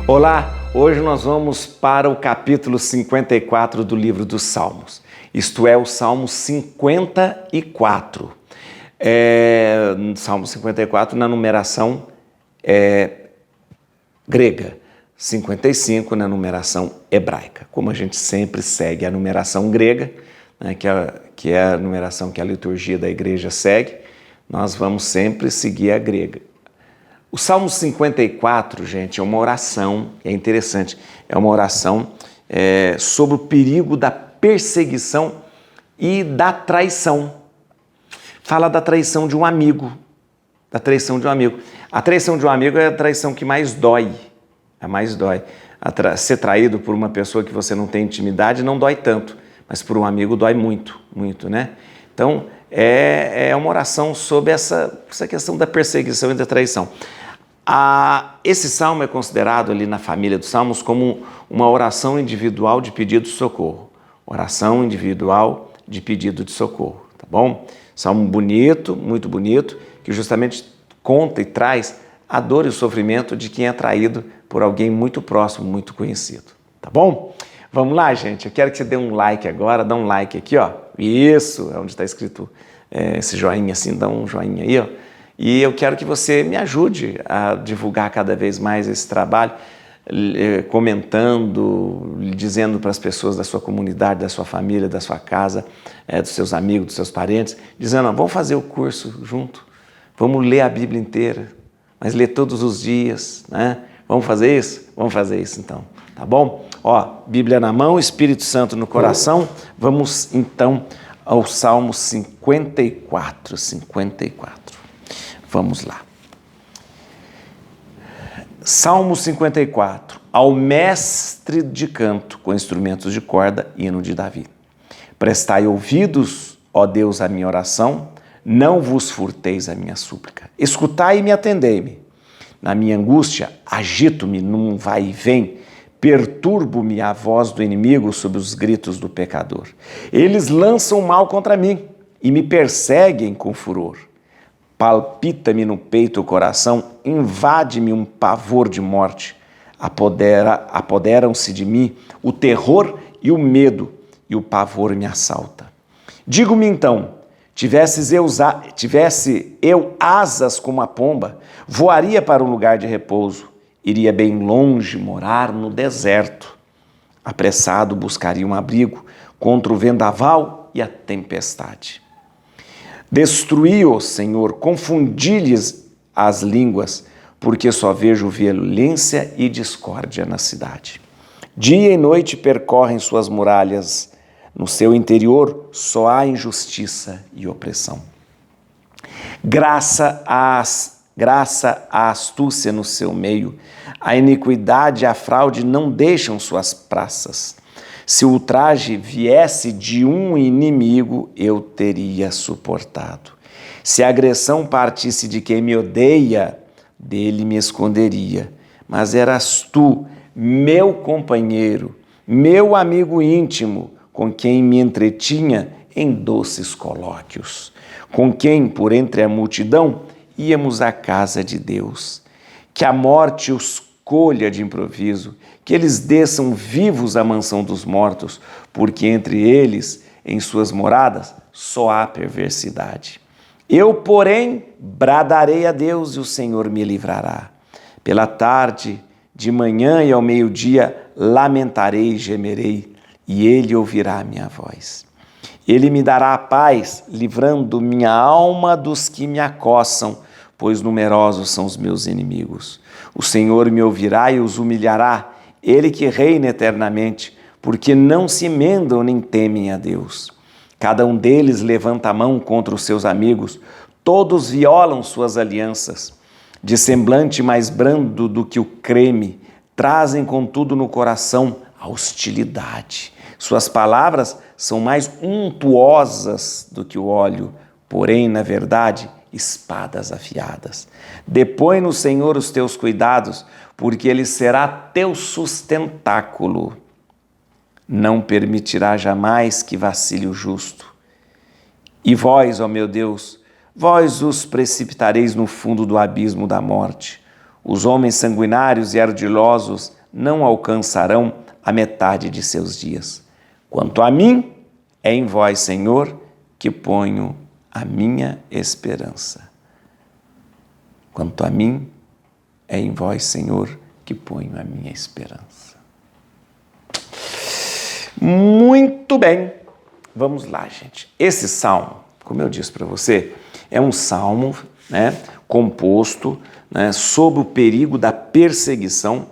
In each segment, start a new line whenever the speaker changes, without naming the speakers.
Olá, hoje nós vamos para o capítulo 54 do livro dos Salmos, isto é, o Salmo 54. Salmo 54 na numeração grega, 55 na numeração hebraica. Como a gente sempre segue a numeração grega, né, que é a numeração que a liturgia da igreja segue, nós vamos sempre seguir a grega. O Salmo 54, gente, é uma oração, é interessante, é uma oração sobre o perigo da perseguição e da traição. Fala da traição de um amigo, A traição de um amigo é a traição que mais dói, Ser traído por uma pessoa que você não tem intimidade não dói tanto, mas por um amigo dói muito, muito, né? Então, é uma oração sobre essa questão da perseguição e da traição. Esse salmo é considerado ali na família dos salmos como uma oração individual de pedido de socorro. Oração individual de pedido de socorro, tá bom? Salmo bonito, muito bonito, que justamente conta e traz a dor e o sofrimento de quem é traído por alguém muito próximo, muito conhecido, tá bom? Vamos lá, gente, eu quero que você dê um like agora, dá um like aqui, ó. Isso, é onde está escrito esse joinha assim, dá um joinha aí, ó. E eu quero que você me ajude a divulgar cada vez mais esse trabalho, comentando, dizendo para as pessoas da sua comunidade, da sua família, da sua casa, dos seus amigos, dos seus parentes, dizendo, vamos fazer o curso junto, vamos ler a Bíblia inteira, mas ler todos os dias, né? Vamos fazer isso? Vamos fazer isso então, tá bom? Ó, Bíblia na mão, Espírito Santo no coração, vamos então ao Salmo 54. Vamos lá. Salmo 54. Ao mestre de canto com instrumentos de corda, hino de Davi. Prestai ouvidos, ó Deus, à minha oração, não vos furteis a minha súplica. Escutai e me atendei-me. Na minha angústia, agito-me num vai e vem, perturbo-me a voz do inimigo sob os gritos do pecador. Eles lançam mal contra mim e me perseguem com furor. Palpita-me no peito o coração, invade-me um pavor de morte. Apoderam-se de mim o terror e o medo, e o pavor me assalta. Digo-me então, tivesse eu asas como a pomba, voaria para um lugar de repouso, iria bem longe morar no deserto. Apressado buscaria um abrigo contra o vendaval e a tempestade. Destruí-os, Senhor, confundi-lhes as línguas, porque só vejo violência e discórdia na cidade. Dia e noite percorrem suas muralhas, no seu interior só há injustiça e opressão. Graça à astúcia no seu meio, a iniquidade e a fraude não deixam suas praças. Se o ultraje viesse de um inimigo, eu teria suportado. Se a agressão partisse de quem me odeia, dele me esconderia. Mas eras tu, meu companheiro, meu amigo íntimo, com quem me entretinha em doces colóquios, com quem, por entre a multidão, íamos à casa de Deus. Que a morte os colha de improviso, que eles desçam vivos à mansão dos mortos, porque entre eles, em suas moradas, só há perversidade. Eu, porém, bradarei a Deus e o Senhor me livrará. Pela tarde, de manhã e ao meio-dia, lamentarei e gemerei, e Ele ouvirá a minha voz. Ele me dará a paz, livrando minha alma dos que me acossam, pois numerosos são os meus inimigos. O Senhor me ouvirá e os humilhará, Ele que reina eternamente, porque não se emendam nem temem a Deus. Cada um deles levanta a mão contra os seus amigos, todos violam suas alianças. De semblante mais brando do que o creme, trazem contudo no coração a hostilidade. Suas palavras são mais untuosas do que o óleo, porém, na verdade, espadas afiadas. Depõe no Senhor os teus cuidados, porque Ele será teu sustentáculo. Não permitirá jamais que vacile o justo. E vós, ó meu Deus, vós os precipitareis no fundo do abismo da morte. Os homens sanguinários e ardilosos não alcançarão a metade de seus dias. Quanto a mim, é em vós, Senhor, que ponho a minha esperança. Quanto a mim, é em vós, Senhor, que ponho a minha esperança. Muito bem, vamos lá, gente. Esse salmo, como eu disse para você, é um salmo, composto, sob o perigo da perseguição,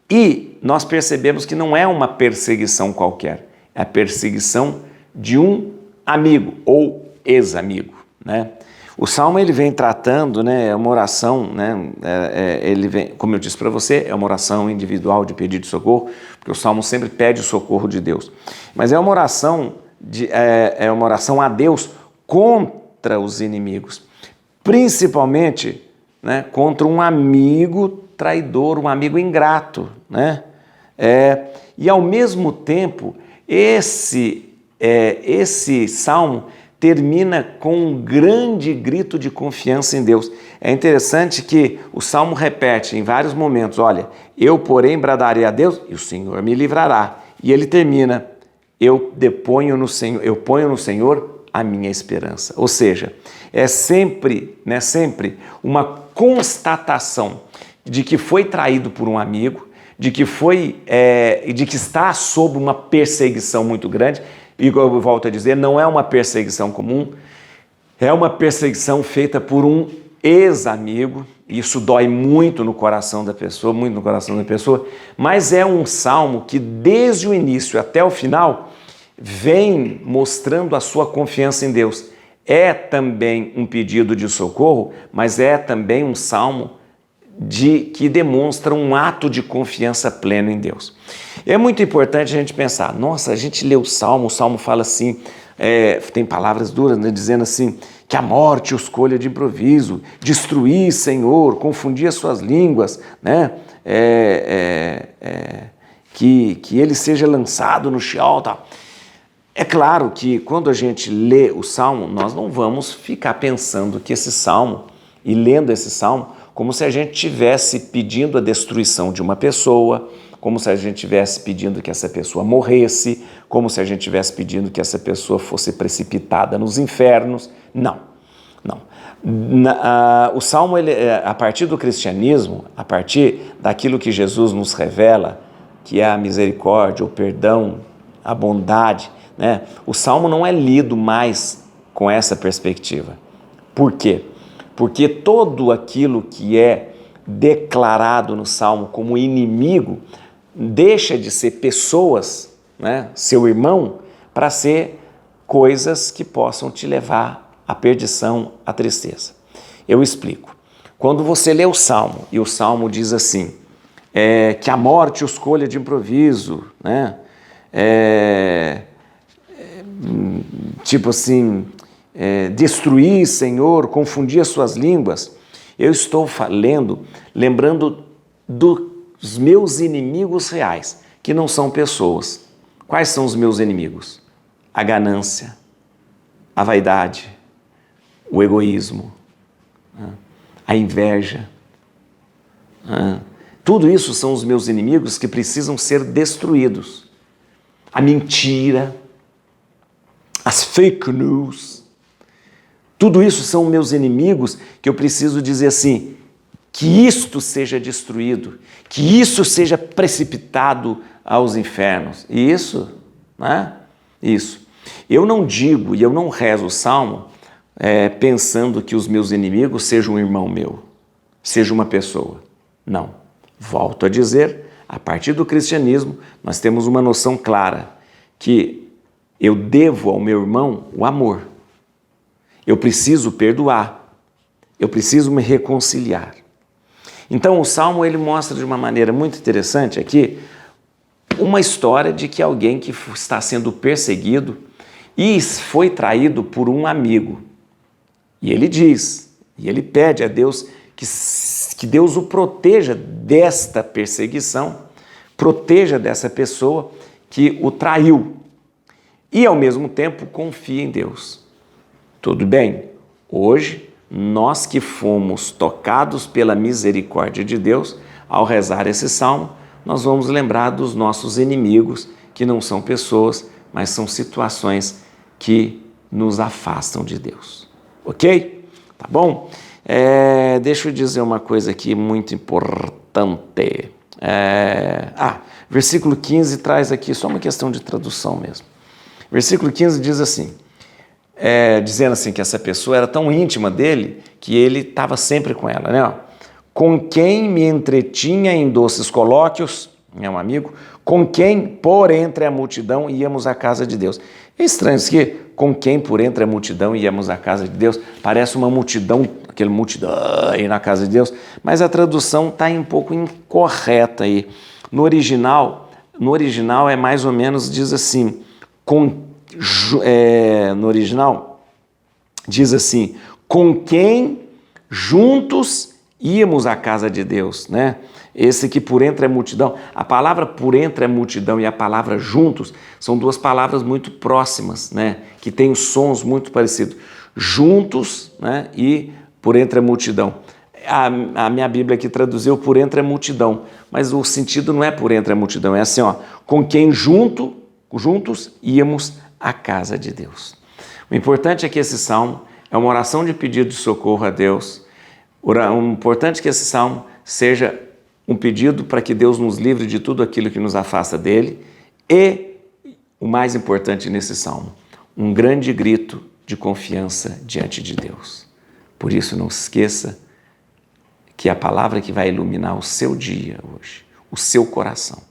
e nós percebemos que não é uma perseguição qualquer, é a perseguição de um amigo ou ex-amigo, O salmo ele vem tratando, é uma oração, ele vem, como eu disse para você, é uma oração individual de pedido de socorro, porque o salmo sempre pede o socorro de Deus. Mas é uma oração a Deus contra os inimigos, principalmente, contra um amigo traidor, um amigo ingrato, e ao mesmo tempo esse salmo termina com um grande grito de confiança em Deus. É interessante que o Salmo repete em vários momentos, olha, eu porém bradarei a Deus e o Senhor me livrará. E ele termina, eu ponho no Senhor a minha esperança. Ou seja, é sempre uma constatação de que foi traído por um amigo, de que está sob uma perseguição muito grande. E eu volto a dizer, não é uma perseguição comum, é uma perseguição feita por um ex-amigo. Isso dói muito no coração da pessoa, mas é um salmo que desde o início até o final vem mostrando a sua confiança em Deus. É também um pedido de socorro, mas é também um salmo que demonstra um ato de confiança pleno em Deus. É muito importante a gente pensar, nossa, a gente lê o salmo fala assim, tem palavras duras, dizendo assim, que a morte o escolha de improviso, destruir, Senhor, confundir as suas línguas, que ele seja lançado no Sheol, tal. É claro que quando a gente lê o salmo, nós não vamos ficar pensando que esse salmo, e lendo esse salmo, como se a gente estivesse pedindo a destruição de uma pessoa, como se a gente estivesse pedindo que essa pessoa morresse, como se a gente estivesse pedindo que essa pessoa fosse precipitada nos infernos. Não. O Salmo, a partir do cristianismo, a partir daquilo que Jesus nos revela, que é a misericórdia, o perdão, a bondade, o Salmo não é lido mais com essa perspectiva. Por quê? Porque todo aquilo que é declarado no Salmo como inimigo deixa de ser pessoas, seu irmão, para ser coisas que possam te levar à perdição, à tristeza. Eu explico. Quando você lê o Salmo, e o Salmo diz assim, que a morte o escolha de improviso, tipo assim, destruir, Senhor, confundir as suas línguas. Eu estou lembrando dos meus inimigos reais, que não são pessoas. Quais são os meus inimigos? A ganância, a vaidade, o egoísmo, a inveja. Tudo isso são os meus inimigos que precisam ser destruídos. A mentira, as fake news, tudo isso são meus inimigos que eu preciso dizer assim, que isto seja destruído, que isso seja precipitado aos infernos. E isso, Isso. Eu não digo e eu não rezo o Salmo pensando que os meus inimigos sejam um irmão meu, seja uma pessoa. Não. Volto a dizer, a partir do cristianismo, nós temos uma noção clara que eu devo ao meu irmão o amor. Eu preciso perdoar. Eu preciso me reconciliar. Então o Salmo ele mostra de uma maneira muito interessante aqui uma história de que alguém que está sendo perseguido e foi traído por um amigo. E ele diz, e ele pede a Deus que Deus o proteja desta perseguição, proteja dessa pessoa que o traiu e ao mesmo tempo confia em Deus. Tudo bem? Hoje, nós que fomos tocados pela misericórdia de Deus, ao rezar esse salmo, nós vamos lembrar dos nossos inimigos, que não são pessoas, mas são situações que nos afastam de Deus. Ok? Tá bom? Deixa eu dizer uma coisa aqui muito importante. Versículo 15 traz aqui só uma questão de tradução mesmo. Versículo 15 diz assim, dizendo assim que essa pessoa era tão íntima dele que ele estava sempre com ela, né? Com quem me entretinha em doces colóquios, é um amigo, com quem por entre a multidão íamos à casa de Deus. É estranho isso aqui, com quem por entre a multidão íamos à casa de Deus, parece uma multidão, aquele multidão aí na casa de Deus, mas a tradução está um pouco incorreta aí. No original é mais ou menos, diz assim, no original diz assim, com quem juntos íamos à casa de Deus, né? Esse que por entre a multidão, a palavra por entre a multidão e a palavra juntos são duas palavras muito próximas, né? Que têm sons muito parecidos. Juntos, né? E por entre a multidão. A minha Bíblia aqui traduziu por entre a multidão, mas o sentido não é por entre a multidão, é assim, com quem juntos íamos à casa de Deus. O importante é que esse salmo é uma oração de pedido de socorro a Deus. O importante é que esse salmo seja um pedido para que Deus nos livre de tudo aquilo que nos afasta dele e, o mais importante nesse salmo, um grande grito de confiança diante de Deus. Por isso, não se esqueça que a palavra que vai iluminar o seu dia hoje, o seu coração.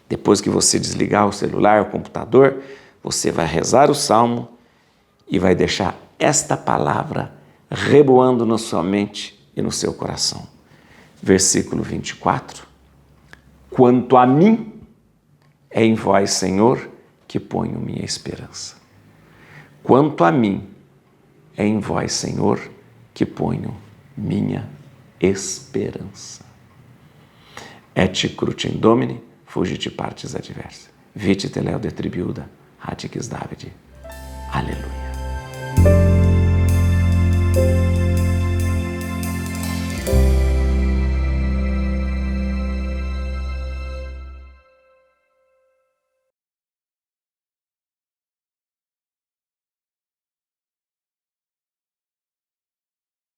Depois que você desligar o celular, o computador, você vai rezar o salmo e vai deixar esta palavra reboando na sua mente e no seu coração. Versículo 24. Quanto a mim, é em vós, Senhor, que ponho minha esperança. Quanto a mim, é em vós, Senhor, que ponho minha esperança. Et crucem Domini, fugit partes adversa. Vite teleo de tribiuda, atix Davide. Aleluia.